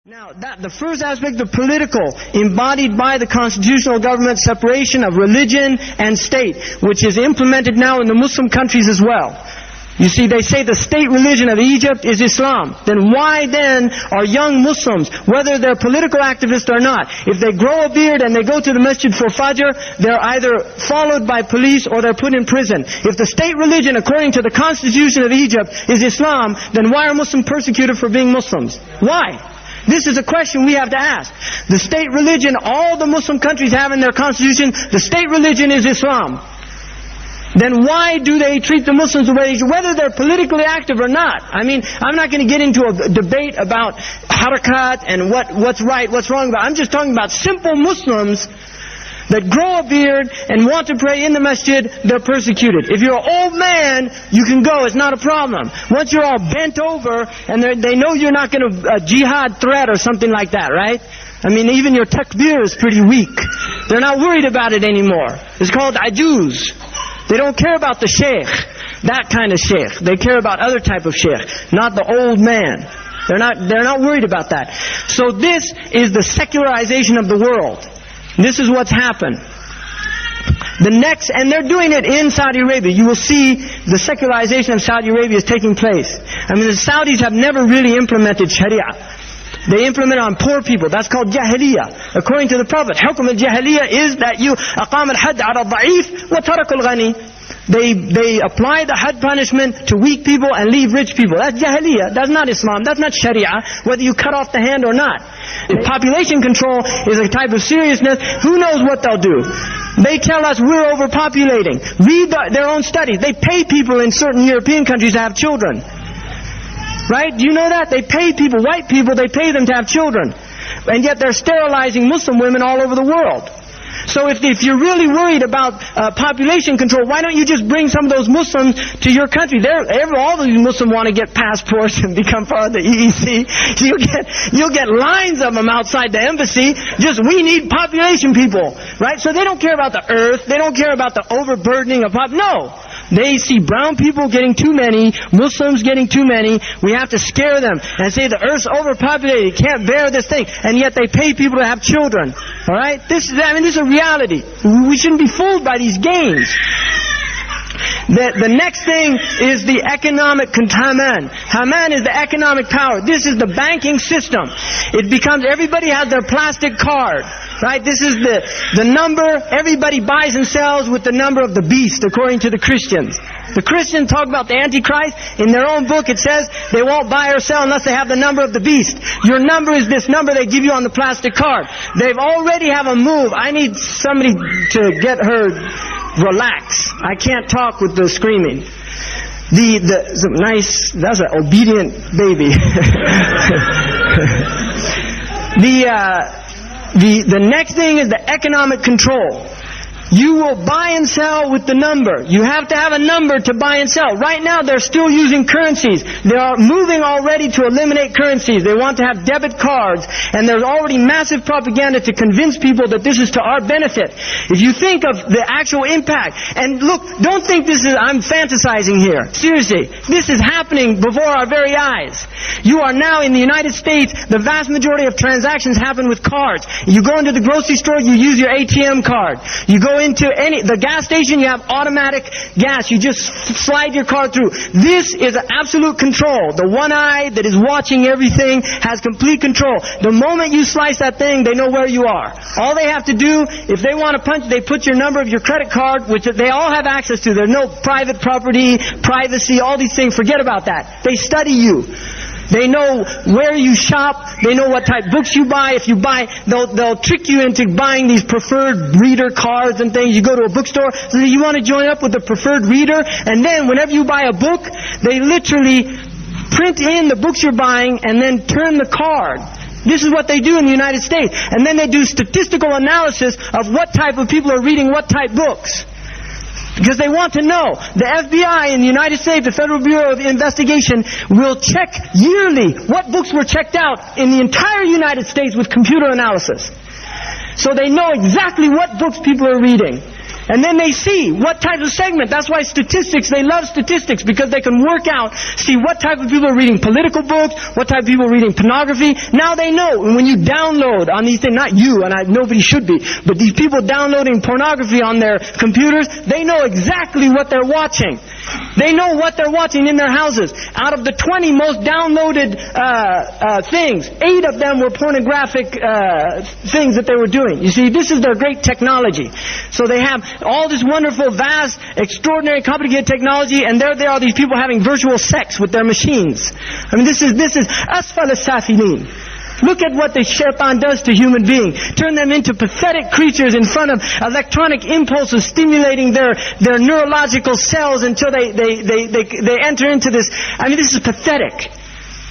Now, the first aspect, the political, embodied by the constitutional government, separation of religion and state, which is implemented now in the Muslim countries as well. You see, they say the state religion of Egypt is Islam. Then why then are young Muslims, whether they're political activists or not, if they grow a beard and they go to the masjid for Fajr, they're either followed by police or they're put in prison. If the state religion, according to the constitution of Egypt, is Islam, then why are Muslims persecuted for being Muslims? Why? This is a question we have to ask. The state religion, all the Muslim countries have in their constitution, the state religion is Islam. Then why do they treat the Muslims the way they do, whether they're politically active or not? I mean, I'm not going to get into a debate about harakat and what's right, what's wrong about it. I'm just talking about simple Muslims that grow a beard and want to pray in the masjid, they're persecuted. If you're an old man, you can go, it's not a problem. Once you're all bent over and they know you're not going to jihad threat or something like that, right? I mean, even your takbir is pretty weak. They're not worried about it anymore. It's called ajuz. They don't care about the sheikh, that kind of sheikh. They care about other type of sheikh, not the old man. They're not worried about that. So this is the secularization of the world. This is what's happened. And they're doing it in Saudi Arabia. You will see the secularization of Saudi Arabia is taking place. I mean, the Saudis have never really implemented Sharia. They implement it on poor people. That's called jahiliyyah. According to the Prophet, hukm al-jahiliyyah is that you aqam al-hadd ala al-da'if wa tarak al-ghani. They apply the had punishment to weak people and leave rich people. That's jahiliyyah. That's not Islam. That's not Sharia, whether you cut off the hand or not. Population control is a type of seriousness. Who knows what they'll do? They tell us we're overpopulating. Read their own studies. They pay people in certain European countries to have children. Right? Do you know that? They pay people, white people, they pay them to have children. And yet they're sterilizing Muslim women all over the world. So if you're really worried about population control, why don't you just bring some of those Muslims to your country? All of these Muslims want to get passports and become part of the EEC. You'll get lines of them outside the embassy. Just, we need population people. Right? So they don't care about the earth. They don't care about the overburdening of No. They see brown people getting too many, Muslims getting too many. We have to scare them and say the earth's overpopulated, can't bear this thing. And yet they pay people to have children. Alright? This is a reality. We shouldn't be fooled by these games. The next thing is the economic Haman. Haman is the economic power. This is the banking system. It becomes, everybody has their plastic card. Right? This is the number. Everybody buys and sells with the number of the beast, according to the Christians. The Christians talk about the Antichrist. In their own book it says they won't buy or sell unless they have the number of the beast. Your number is this number they give you on the plastic card. They've already have a move. I need somebody to get her relax. I can't talk with the screaming. That's an obedient baby. The next thing is the economic control. You will buy and sell with the number. You have to have a number to buy and sell. Right now they're still using currencies. They are moving already to eliminate currencies. They want to have debit cards. And there's already massive propaganda to convince people that this is to our benefit. If you think of the actual impact, and look, don't think I'm fantasizing here. Seriously, this is happening before our very eyes. You are now in the United States, the vast majority of transactions happen with cards. You go into the grocery store, you use your ATM card. You go into the gas station, you have automatic gas. You just slide your card through. This is absolute control. The one eye that is watching everything has complete control. The moment you slice that thing, they know where you are. All they have to do, if they want to punch, they put your number of your credit card, which they all have access to. There's no private property, privacy, all these things. Forget about that. They study you. They know where you shop. They know what type of books you buy. If you buy, they'll trick you into buying these preferred reader cards and things. You go to a bookstore, so you want to join up with the preferred reader, and then whenever you buy a book, they literally print in the books you're buying and then turn the card. This is what they do in the United States. And then they do statistical analysis of what type of people are reading what type books. Because they want to know. The FBI in the United States, the Federal Bureau of Investigation, will check yearly what books were checked out in the entire United States with computer analysis. So they know exactly what books people are reading. And then they see what type of segment. That's why statistics, they love statistics, because they can work out, see what type of people are reading political books, what type of people are reading pornography. Now they know. And when you download on these things, not you, and nobody should be, but these people downloading pornography on their computers, they know exactly what they're watching. They know what they're watching in their houses. Out of the 20 most downloaded things, 8 of them were pornographic things that they were doing. You see, this is their great technology. So they have all this wonderful, vast, extraordinary, complicated technology, and there they are, these people having virtual sex with their machines. I mean, this is asfal as-safilin. Look at what the shaitan does to human beings. Turn them into pathetic creatures in front of electronic impulses stimulating their neurological cells until they enter into this. I mean, this is pathetic.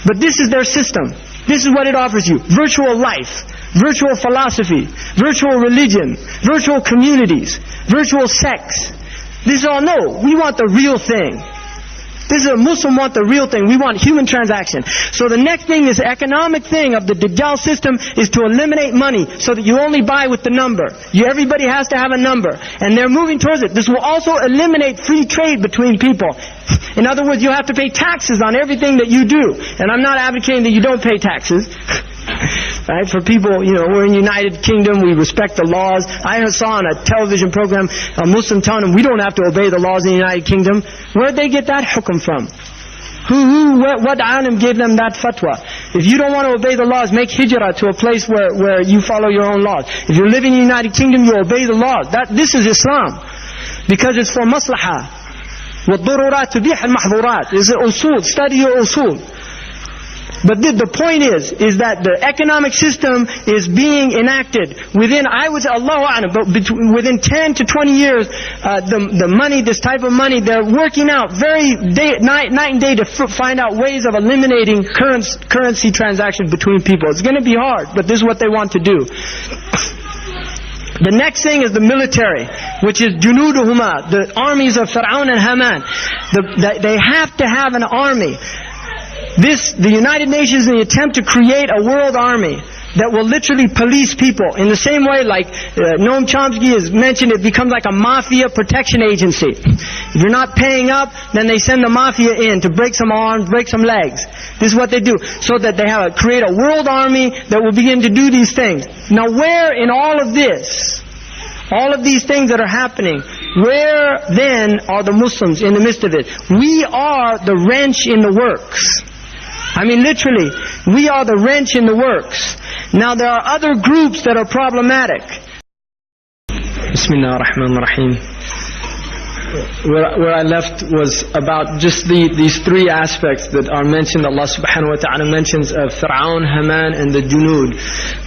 But this is their system. This is what it offers you. Virtual life, virtual philosophy, virtual religion, virtual communities, virtual sex. This is all, no, we want the real thing. This is a Muslim want the real thing. We want human transaction. So the next thing, this economic thing of the Dajjal system, is to eliminate money so that you only buy with the number. Everybody has to have a number. And they're moving towards it. This will also eliminate free trade between people. In other words, you have to pay taxes on everything that you do. And I'm not advocating that you don't pay taxes. Right? For people, we're in the United Kingdom, we respect the laws. I saw on a television program a Muslim telling them we don't have to obey the laws in the United Kingdom. Where'd they get that hukum from? What alim gave them that fatwa? If you don't want to obey the laws, make hijrah to a place where you follow your own laws. If you're living in the United Kingdom, you obey the laws. This is Islam. Because it's for maslahah. وَالضُّرُورَاتُ تُبِيحَ الْمَحْظُورَاتِ It's usul. Study your usul. But the point is that the economic system is being enacted within, I would say, Allahu A'lam, but within 10 to 20 years, the money, this type of money, they're working out night and day to find out ways of eliminating currency transactions between people. It's going to be hard, but this is what they want to do. The next thing is the military, which is junuduhuma, the armies of Fir'aun and Haman. They have to have an army. The United Nations, in the attempt to create a world army that will literally police people in the same way like Noam Chomsky has mentioned, it becomes like a mafia protection agency. If you're not paying up, then they send the mafia in to break some arms, break some legs. This is what they do, so that they create a world army that will begin to do these things. Now where in all of this, all of these things that are happening, where then are the Muslims in the midst of it? We are the wrench in the works. I mean, literally, we are the wrench in the works. Now, there are other groups that are problematic. Bismillah ar-Rahman ar-Rahim. Where I left was about just these 3 aspects that are mentioned. Allah subhanahu wa ta'ala mentions of Fir'aun, Haman, and the Junud,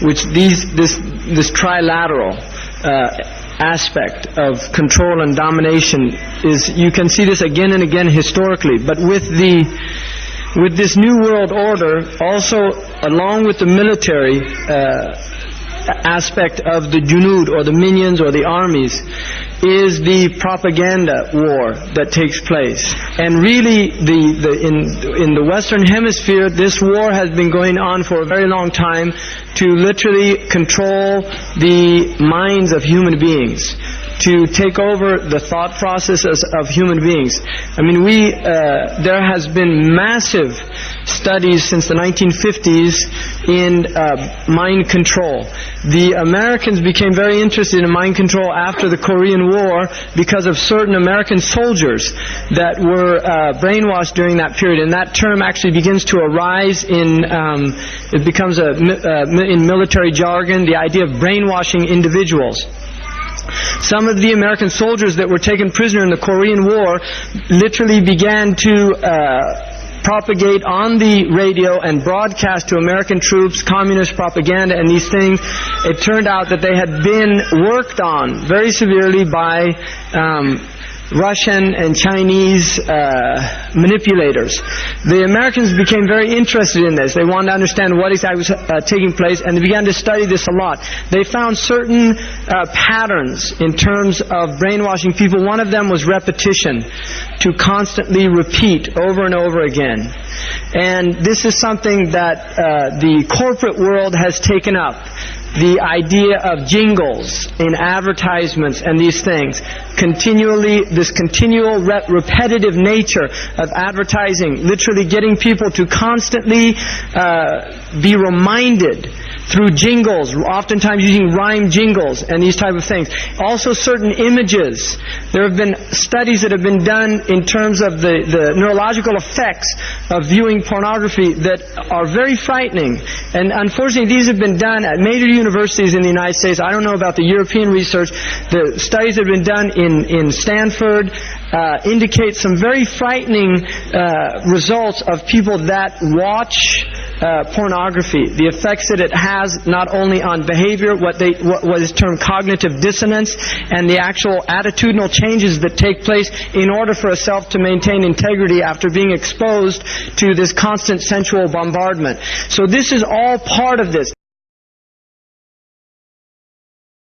which this trilateral aspect of control and domination is, you can see this again and again historically, but with this new world order, also along with the military aspect of the junud, or the minions, or the armies, is the propaganda war that takes place. And really, in the Western Hemisphere, this war has been going on for a very long time to literally control the minds of human beings, to take over the thought processes of human beings. I mean, there has been massive studies since the 1950s in mind control. The Americans became very interested in mind control after the Korean War because of certain American soldiers that were brainwashed during that period. And that term actually begins to arise it becomes in military jargon, the idea of brainwashing individuals. Some of the American soldiers that were taken prisoner in the Korean War literally began to propagate on the radio and broadcast to American troops communist propaganda and these things. It turned out that they had been worked on very severely by Russian and Chinese manipulators. The Americans became very interested in this. They wanted to understand what exactly was taking place, and they began to study this a lot. They found certain patterns in terms of brainwashing people. One of them was repetition, to constantly repeat over and over again. And this is something that the corporate world has taken up. the idea of jingles in advertisements and these things. This continual repetitive nature of advertising, literally getting people to constantly be reminded through jingles, oftentimes using rhyme jingles and these type of things. Also certain images. There have been studies that have been done in terms of the neurological effects of viewing pornography that are very frightening. And unfortunately these have been done at major universities in the United States. I don't know about the European research. The studies that have been done in Stanford indicate some very frightening results of people that watch pornography, the effects that it has not only on behavior, what is termed cognitive dissonance, and the actual attitudinal changes that take place in order for a self to maintain integrity after being exposed to this constant sensual bombardment. So this is all part of this.